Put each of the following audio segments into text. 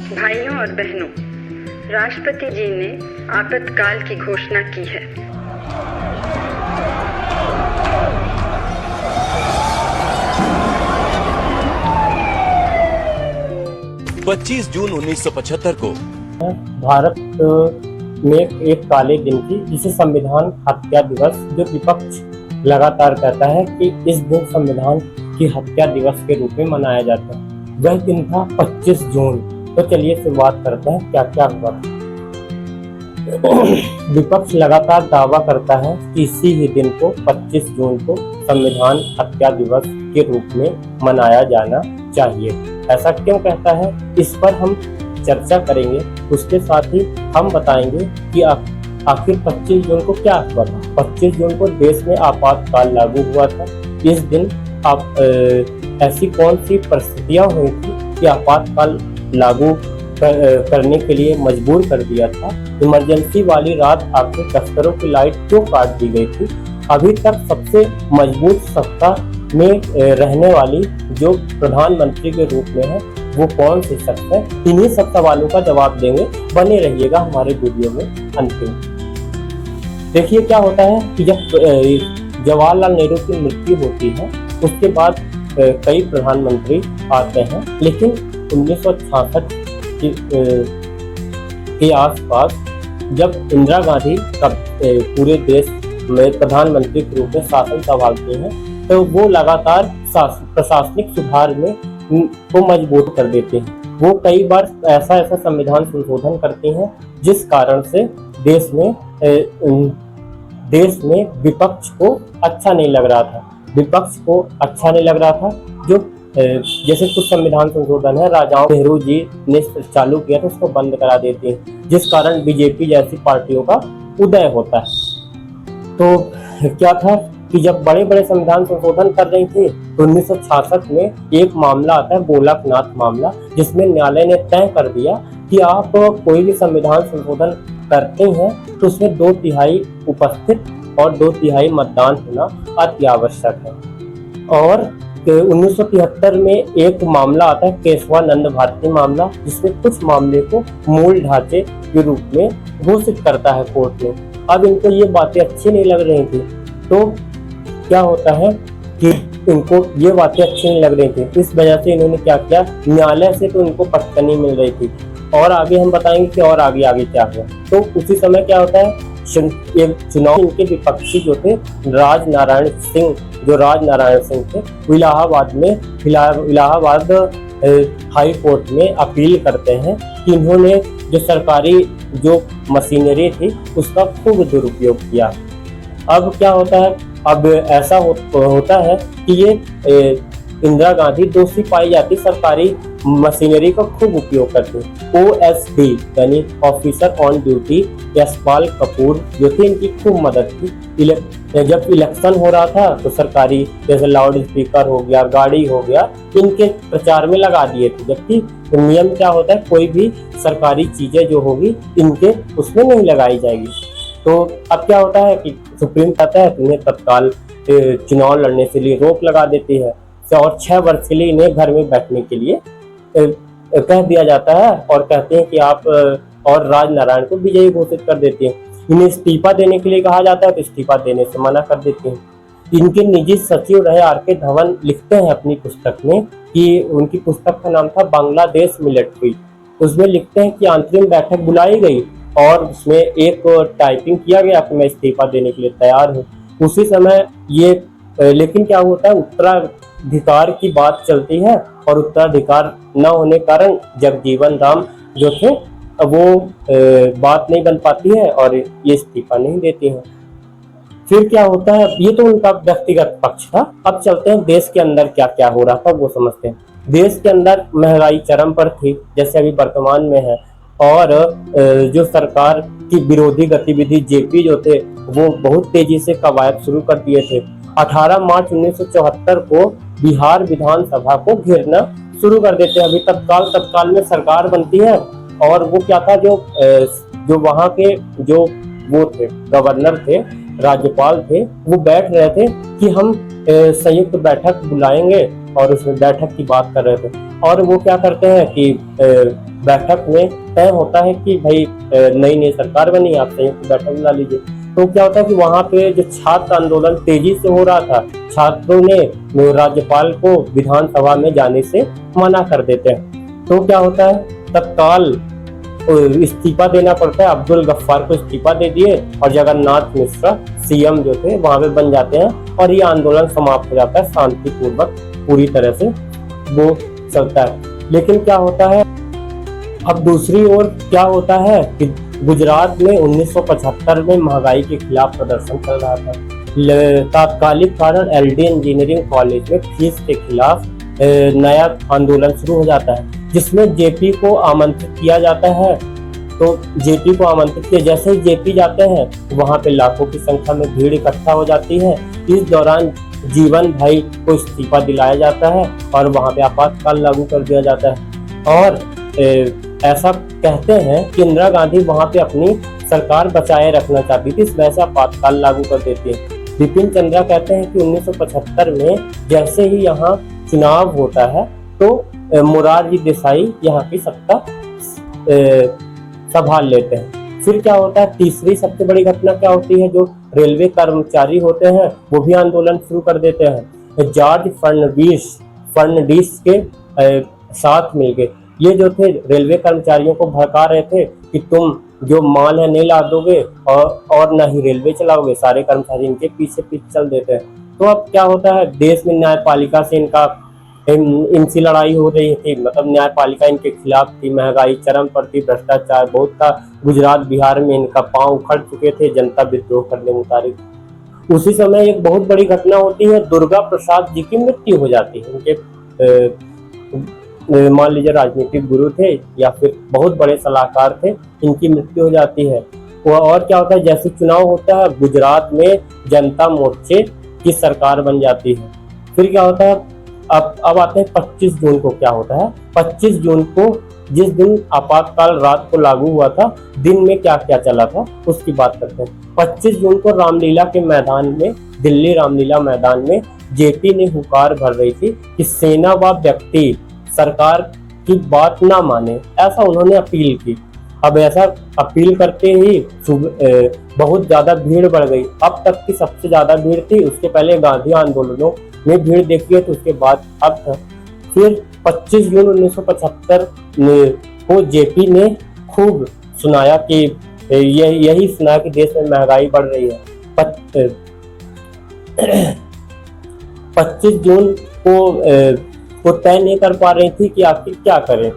भाइयों और बहनों, राष्ट्रपति जी ने आपातकाल की घोषणा की है। पच्चीस जून 1975 को भारत में एक काले दिन की, जिसे संविधान हत्या दिवस, जो विपक्ष लगातार कहता है कि इस दिन संविधान की हत्या दिवस के रूप में मनाया जाता है, वह दिन था 25 जून। तो चलिए शुरुआत करते हैं क्या क्या हुआ था। विपक्ष लगातार दावा करता है कि इसी ही दिन को 25 जून को संविधान हत्या दिवस के रूप में मनाया जाना चाहिए। ऐसा क्यों कहता है, इस पर हम चर्चा करेंगे। उसके साथ ही हम बताएंगे कि आखिर 25 जून को क्या हुआ था। 25 जून को देश में आपातकाल लागू हुआ था। इस दिन ऐसी कौन सी परिस्थितियां हुई थी कि आपातकाल लागू करने के लिए मजबूर कर दिया था। इमरजेंसी वाली रात आखिर दफ्तरों की लाइट क्यों काट दी गई थी। अभी तक सबसे मजबूत सत्ता में रहने वाली जो प्रधानमंत्री के रूप में है, वो कौन से शख्स है। इन्हीं सब सवालों का जवाब देंगे। बने रहिएगा हमारे वीडियो में अंतिम। देखिए क्या होता है कि जब जवाहरलाल नेहरू की मृत्यु होती है, उसके बाद कई प्रधानमंत्री आते हैं, लेकिन 1966 के आसपास जब इंदिरा गांधी पूरे देश में प्रधानमंत्री के रूप में शासन संभालते हैं, तो वो लगातार प्रशासनिक सुधार में को मजबूत कर देते हैं। वो कई बार ऐसा संविधान संशोधन करते हैं जिस कारण से देश में विपक्ष को अच्छा नहीं लग रहा था। विपक्ष को अच्छा नहीं लग रहा था जो जैसे कुछ संविधान संशोधन है राजाओं नेहरू जी ने चालू किया था, उसको बंद करा देते हैं, जिस कारण बीजेपी जैसी पार्टियों का उदय होता है। तो क्या था कि जब बड़े बड़े संविधान संशोधन कर रही थी, तो 1966 में एक मामला आता है, गोलकनाथ मामला, जिसमें न्यायालय ने तय कर दिया कि आप कोई भी संविधान संशोधन करते हैं तो उसमें 2/3 उपस्थित और 2/3 मतदान होना अति आवश्यक है। और 1973 में एक मामला आता है, केशवानंद भारती मामला, जिसमें कुछ मामले को मूल ढांचे के रूप में घोषित करता है कोर्ट में। अब इनको ये बातें अच्छी नहीं लग रही थी, तो क्या होता है कि इनको ये बातें अच्छी नहीं लग रही थी, इस वजह से इन्होंने क्या किया, न्यायालय से तो इनको पटकनी मिल रही थी। और आगे हम बताएंगे कि और आगे क्या हुआ। तो उसी समय क्या होता है, चुनाव इनके विपक्षी जो थे राज नारायण सिंह थे, इलाहाबाद हाई कोर्ट में अपील करते हैं कि इन्होंने जो सरकारी जो मशीनरी थी उसका खूब दुरुपयोग किया। अब क्या होता है, अब ऐसा होता है कि ये इंदिरा गांधी दोषी पाई जाती जरकारी मशीनरी का खूब उपयोग करते। OSD यानी officer on duty Yashpal Kapoor जो थे, इनकी खूब मदद थी। जब इलेक्शन हो रहा था तो सरकारी जैसे लाउड स्पीकर हो गया, गाड़ी हो गया, इनके प्रचार में लगा दिए थे। जबकि नियम क्या होता है, कोई भी सरकारी चीजें जो होगी इनके उसमें नहीं लगाई जाएगी। तो अब क्या होता है कि सुप्रीम कहता है तुम्हें तत्काल चुनाव लड़ने के लिए रोक लगा देती है और 6 वर्ष के लिए इन्हें घर में बैठने के लिए कह दिया जाता है, और कहते हैं कि आप और राजनारायण को विजयी घोषित कर देते हैं। इन्हें इस्तीफा देने के लिए कहा जाता है, तो इस्तीफा देने से मना कर देते हैं। इनके निजी सचिव रहे RK धवन लिखते हैं अपनी पुस्तक में कि उनकी पुस्तक का नाम था बांग्लादेश मिलिट्री। उसमें लिखते हैं कि अंतरिम बैठक बुलाई गई और उसमें एक टाइपिंग किया गया कि मैं इस्तीफा देने के लिए तैयार हूँ। उसी समय ये लेकिन क्या होता है, उत्तराधिकार की बात चलती है और उत्तराधिकार न होने कारण जगजीवन राम जो थे वो बात नहीं बन पाती है और ये इस्तीफा नहीं देती हैं। फिर क्या होता है, ये तो उनका व्यक्तिगत पक्ष था। अब चलते हैं देश के अंदर क्या क्या हो रहा था वो समझते हैं। देश के अंदर महंगाई चरम पर थी, जैसे अभी वर्तमान में है, और जो सरकार की विरोधी गतिविधि जेपी जो थे वो बहुत तेजी से कवायद शुरू कर दिए थे। 18 मार्च 1974 को बिहार विधानसभा को घेरना शुरू कर देते हैं। अभी तत्काल में सरकार बनती है, और वो क्या था, जो वहाँ के जो वो थे गवर्नर थे, राज्यपाल थे, वो बैठ रहे थे कि हम संयुक्त बैठक बुलाएंगे और उसमें बैठक की बात कर रहे थे। और वो क्या करते हैं कि बैठक में तय होता है कि भाई नई नई सरकार बनी, आप संयुक्त बैठक बुला लीजिए। तो क्या होता है कि वहां पे जो छात्र आंदोलन तेजी से हो रहा था, छात्रों ने राज्यपाल को विधानसभा में जाने से मना कर देते हैं। तो क्या होता है, तत्काल इस्तीफा देना पड़ता है। अब्दुल गफ्फार को इस्तीफा दे दिए और जगन्नाथ मिश्रा सीएम जो थे वहां पे बन जाते हैं और ये आंदोलन समाप्त हो जाता है शांतिपूर्वक, पूरी तरह से वो चलता है। लेकिन क्या होता है, अब दूसरी ओर क्या होता है कि गुजरात में 1975 में महंगाई के खिलाफ प्रदर्शन चल रहा था। तात्कालिक कारण एलडी इंजीनियरिंग कॉलेज में फीस के खिलाफ नया आंदोलन शुरू हो जाता है, जिसमें जेपी को आमंत्रित किया जाता है। तो जेपी को आमंत्रित किया, जैसे ही जेपी जाते हैं वहां पे लाखों की संख्या में भीड़ इकट्ठा हो जाती है। इस दौरान जीवन भाई को इस्तीफा दिलाया जाता है और वहां पे आपातकाल लागू कर दिया जाता है। और ऐसा कहते हैं कि इंदिरा गांधी वहां पे अपनी सरकार बचाए रखना चाहती थी, इस वजह से आपातकाल लागू कर देती है। बिपिन चंद्रा कहते हैं कि 1975 में जैसे ही यहाँ चुनाव होता है तो मोरारजी देसाई यहाँ की सत्ता संभाल लेते हैं। फिर क्या होता है, तीसरी सबसे बड़ी घटना क्या होती है, जो रेलवे कर्मचारी होते हैं वो भी आंदोलन शुरू कर देते हैं। जॉर्ज फर्नांडिस के साथ मिलके ये जो थे रेलवे कर्मचारियों को भड़का रहे थे कि तुम जो माल है नहीं ला दोगे और न ही रेलवे चलाओगे। सारे कर्मचारी इनके पीछे चल देते हैं। तो अब क्या होता है, देश में न्यायपालिका से इनसी लड़ाई हो रही थी, मतलब न्यायपालिका इनके खिलाफ थी, महंगाई चरम पर थी, भ्रष्टाचार बहुत था, गुजरात बिहार में इनका पांव उखड़ चुके थे, जनता विद्रोह करने में उतारी थी। उसी समय एक बहुत बड़ी घटना होती है, दुर्गा प्रसाद जी की मृत्यु हो जाती है। इनके मान लीजिए राजनीतिक गुरु थे या फिर बहुत बड़े सलाहकार थे, इनकी मृत्यु हो जाती है। और क्या होता है, जैसे चुनाव होता है गुजरात में जनता मोर्चे की सरकार बन जाती है। फिर क्या होता है, अब आते हैं 25 जून को। क्या होता है, 25 जून को जिस दिन आपातकाल रात को लागू हुआ था, दिन में क्या क्या चला था उसकी बात करते हैं। 25 जून को रामलीला के मैदान में, दिल्ली रामलीला मैदान में जेपी ने हुंकार भर रही थी कि सेना व व्यक्ति सरकार की बात ना माने, ऐसा उन्होंने अपील की। अब ऐसा अपील करते ही बहुत ज्यादा भीड़ बढ़ गई। अब तक की सबसे ज्यादा भीड़ थी, उसके पहले गांधी आंदोलनों में भीड़ देखी है तो उसके बाद अब था। फिर 25 जून 1975 को जेपी ने खूब सुनाया कि यही सुनाया कि देश में महंगाई बढ़ रही है। 25 जून को तय नहीं कर पा रही थी कि आखिर क्या करें।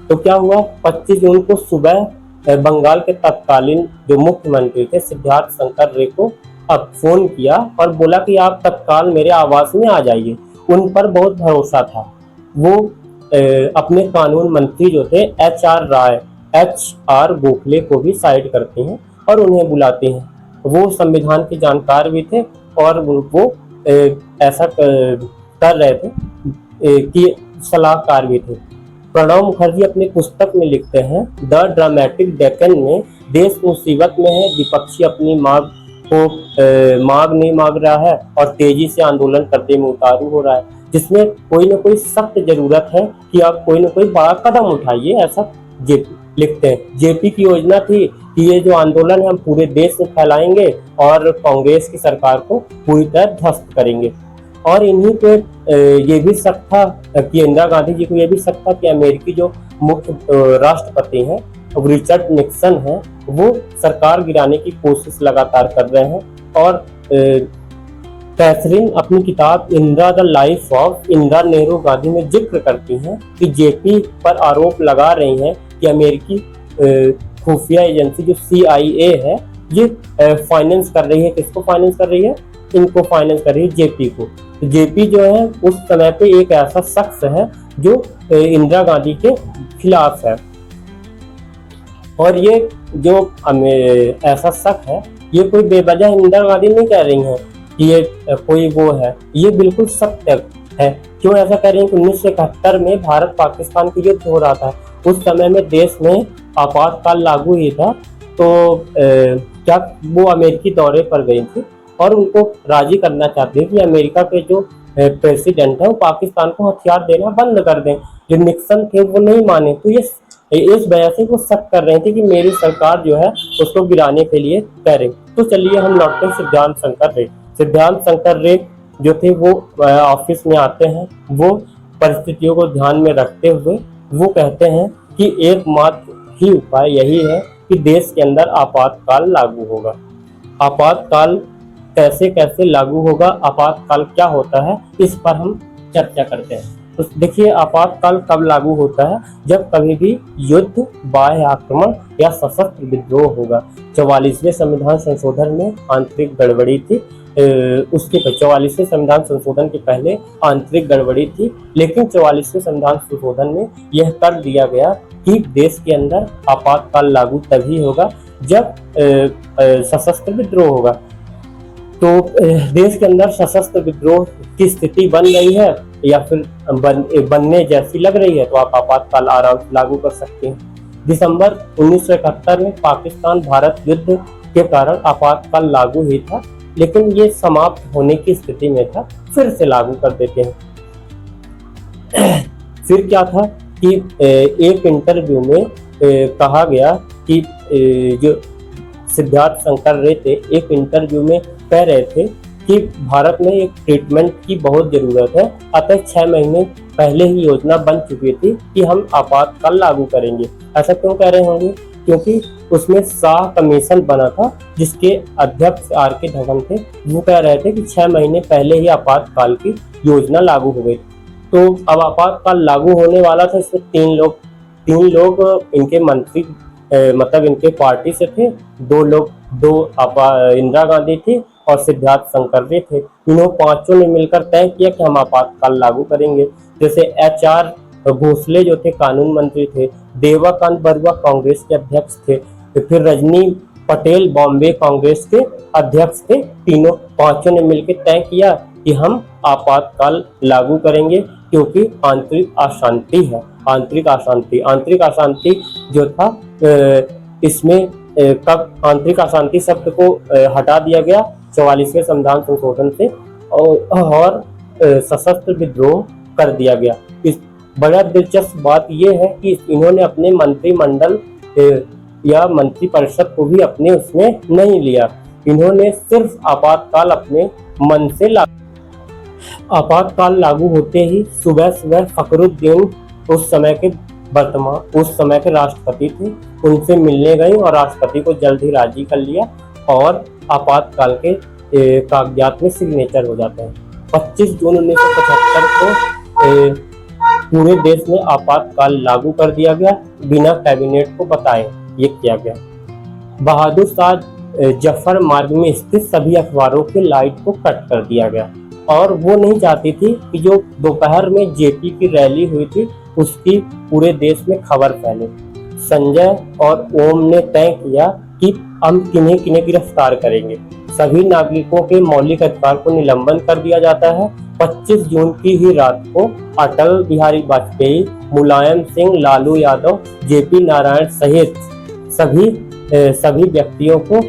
तो क्या हुआ, 25 जून को सुबह बंगाल के तत्कालीन जो मुख्यमंत्री थे सिद्धार्थ शंकर रे को अब फोन किया और बोला कि आप तत्काल मेरे आवास में आ जाइए। उन पर बहुत भरोसा था। वो अपने कानून मंत्री जो थे HR गोखले को भी साइड करते हैं और उन्हें बुलाते हैं। वो संविधान के जानकार भी थे और वो ऐसा कर रहे थे कि सलाहकार भी थे। प्रणब मुखर्जी अपनी पुस्तक में लिखते हैं, द ड्रामेटिक डेक्कन में देश मुसीबत में है, विपक्षी अपनी मांग नहीं मांग रहा है और तेजी से आंदोलन करने में उतारू हो रहा है, जिसमें कोई ना कोई सख्त जरूरत है कि आप कोई ना कोई बड़ा कदम उठाइए, ऐसा जेपी लिखते हैं। जेपी की योजना थी कि ये जो आंदोलन है हम पूरे देश में फैलाएंगे और कांग्रेस की सरकार को पूरी तरह ध्वस्त करेंगे। और इन्हीं पे ये भी शक था कि इंदिरा गांधी जी को ये भी शक था कि अमेरिकी जो मुख्य राष्ट्रपति हैं रिचर्ड निक्सन है, वो सरकार गिराने की कोशिश लगातार कर रहे हैं। और कैथरीन अपनी किताब Indira the life of Indira Nehru Gandhi में जिक्र करती हैं कि जेपी पर आरोप लगा रही हैं कि अमेरिकी खुफिया एजेंसी जो CIA है ये फाइनेंस कर रही है। किसको फाइनेंस कर रही है? इनको फाइनेंस कर रही है, जेपी को। तो जेपी जो है उस समय पे एक ऐसा शख्स है जो इंदिरा गांधी के खिलाफ है। और ये जो ऐसा शक है, ये कोई बेवजह इंदिरा गांधी नहीं कह रही हैं कि ये कोई वो है, ये बिल्कुल सत्य है। क्यों ऐसा कह रही हैं? 1971 में भारत पाकिस्तान की युद्ध हो रहा था। उस समय में देश में आपातकाल लागू ही था। तो क्या वो अमेरिकी दौरे पर गई थी और उनको राजी करना चाहती है कि अमेरिका के जो प्रेसिडेंट है वो पाकिस्तान को हथियार देना बंद कर दें। जो निक्सन थे वो नहीं माने, तो ये इस वजह से वो शक कर रहे थे कि मेरी सरकार जो है उसको गिराने के लिए कह रही। तो चलिए हम लौटते हैं सिद्धांत शंकर रे। सिद्धांत शंकर रे जो थे वो ऑफिस में आते हैं, वो परिस्थितियों को ध्यान में रखते हुए वो कहते हैं कि एकमात्र ही उपाय यही है कि देश के अंदर आपातकाल लागू होगा। आपातकाल कैसे कैसे लागू होगा, आपातकाल क्या होता है, इस पर हम चर्चा करते हैं। तो देखिए आपातकाल कब लागू होता है, जब कभी भी युद्ध, बाह्य आक्रमण या सशस्त्र विद्रोह होगा। 44वें संविधान संशोधन में आंतरिक गड़बड़ी थी, उसके 44वें संविधान संशोधन के पहले आंतरिक गड़बड़ी थी, लेकिन 44वें संविधान संशोधन में यह कर दिया गया कि देश के अंदर आपातकाल लागू तभी होगा जब सशस्त्र विद्रोह होगा। तो देश के अंदर सशस्त्र विद्रोह की स्थिति बन रही है या फिर बनने जैसी लग रही है तो आप आपातकाल आराम से लागू कर सकते हैं। दिसंबर 1971 में पाकिस्तान भारत युद्ध के कारण आपातकाल लागू ही था, लेकिन ये समाप्त होने की स्थिति में था, फिर से लागू कर देते हैं। फिर क्या था कि एक इंटरव्यू में कहा गया कि जो सिद्धार्थ शंकर रे थे, एक इंटरव्यू में कह रहे थे कि भारत में एक ट्रीटमेंट की बहुत जरूरत है, अतः 6 महीने पहले ही योजना बन चुकी थी कि हम आपातकाल लागू करेंगे। ऐसा क्यों कह रहे होंगे? क्योंकि उसमें शाह कमीशन बना था जिसके अध्यक्ष R.K. धवन थे। वो कह रहे थे कि 6 महीने पहले ही आपातकाल की योजना लागू हो गई। तो अब आपातकाल लागू होने वाला था। इसमें तीन लोग इनके मंत्री मतलब इनके पार्टी से थे, दो इंदिरा गांधी थी और सिद्धार्थ शंकर रे थे। इन्होंने पांचों ने मिलकर तय किया कि हम आपातकाल लागू करेंगे। जैसे HR भोसले जो थे कानून मंत्री थे, देवाकांत बरुआ कांग्रेस के अध्यक्ष थे, फिर रजनी पटेल बॉम्बे कांग्रेस के अध्यक्ष थे। तीनों पांचों ने मिलकर तय किया कि हम आपातकाल लागू करेंगे क्योंकि आंतरिक अशांति है। आंतरिक अशांति जो था इसमें कब आंतरिक अशांति शब्द को हटा दिया गया 44वें संविधान संशोधन से और सशस्त्र विद्रोह कर दिया गया। इस बड़ा दिलचस्प बात यह है कि इन्होंने अपने मंत्रिमंडल या मंत्रिपरिषद को भी अपने उसमें नहीं लिया। इन्होंने सिर्फ आपातकाल अपने मन से आपातकाल लागू होते ही सुबह फखरुद्दीन उस समय के राष्ट्रपति थे, उनसे मिलने गई और राष्ट्रपति को जल्द ही राजी कर लिया और आपातकाल के कागजात में सिग्नेचर हो जाते हैं। 25 जून 1975 को पूरे देश में आपातकाल लागू कर दिया गया, बिना कैबिनेट को बताए ये किया गया। बहादुर शाह जफर मार्ग में स्थित सभी अखबारों के लाइट को कट कर दिया गया और वो नहीं चाहती थी कि जो दोपहर में जेपी की रैली हुई थी उसकी पूरे देश में खबर फैले। संजय और ओम ने तय किया कि हम किन्हें किन्हें गिरफ्तार करेंगे। सभी नागरिकों के मौलिक अधिकार को निलंबन कर दिया जाता है। 25 जून की ही रात को अटल बिहारी वाजपेयी, मुलायम सिंह, लालू यादव, जेपी नारायण सहित सभी व्यक्तियों को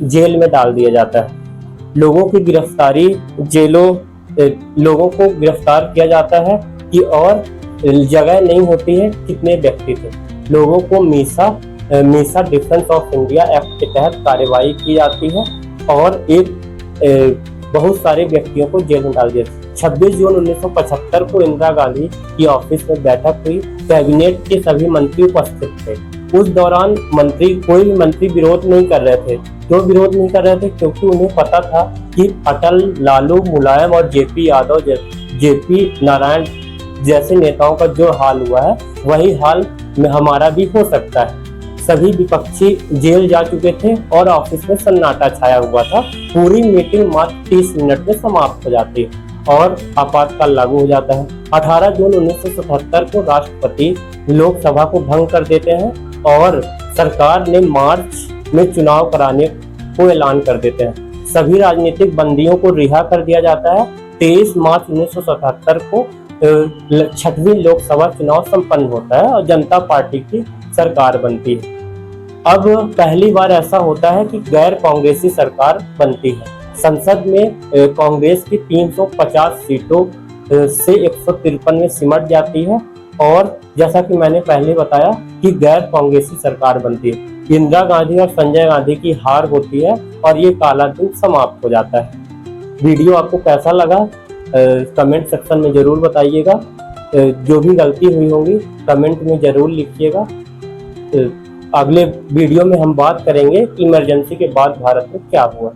जेल में डाल दिया जाता है। लोगों को गिरफ्तार किया जाता है कि और जगह नहीं होती है कितने व्यक्ति थे। लोगों को Misa defence of India act के तहत कार्रवाई की जाती है और बहुत सारे व्यक्तियों को जेल में डाल दिया। 26 जून 1975 को इंदिरा गांधी की ऑफिस में बैठक हुई। कैबिनेट के सभी मंत्री उपस्थित थे। उस दौरान कोई भी मंत्री विरोध नहीं कर रहे थे। क्यों विरोध नहीं कर रहे थे? क्योंकि उन्हें पता था कि अटल, लालू, मुलायम और जेपी यादव, जेपी नारायण जैसे नेताओं का जो हाल हुआ है वही हाल में हमारा भी हो सकता है। सभी विपक्षी जेल जा चुके थे और ऑफिस में सन्नाटा छाया हुआ था। पूरी मीटिंग मात्र 30 मिनट में समाप्त हो जाती है और आपातकाल लागू हो जाता है। 18 जून 1977 को राष्ट्रपति लोकसभा को भंग कर देते हैं और सरकार ने मार्च में चुनाव कराने को ऐलान कर देते हैं। सभी राजनीतिक बंदियों को रिहा कर दिया जाता है। 23 मार्च 1977 को 6वीं लोकसभा चुनाव संपन्न होता है और जनता पार्टी की सरकार बनती है। अब पहली बार ऐसा होता है कि गैर कांग्रेसी सरकार बनती है। संसद में कांग्रेस की 350 सीटों से 153 में सिमट जाती है और जैसा कि मैंने पहले बताया कि गैर कांग्रेसी सरकार बनती है। इंदिरा गांधी और संजय गांधी की हार होती है और ये काला दिन समाप्त हो जाता है। वीडियो आपको कैसा लगा कमेंट सेक्शन में जरूर बताइएगा। जो भी गलती हुई होंगी कमेंट में जरूर लिखिएगा। अगले वीडियो में हम बात करेंगे कि इमरजेंसी के बाद भारत में क्या हुआ।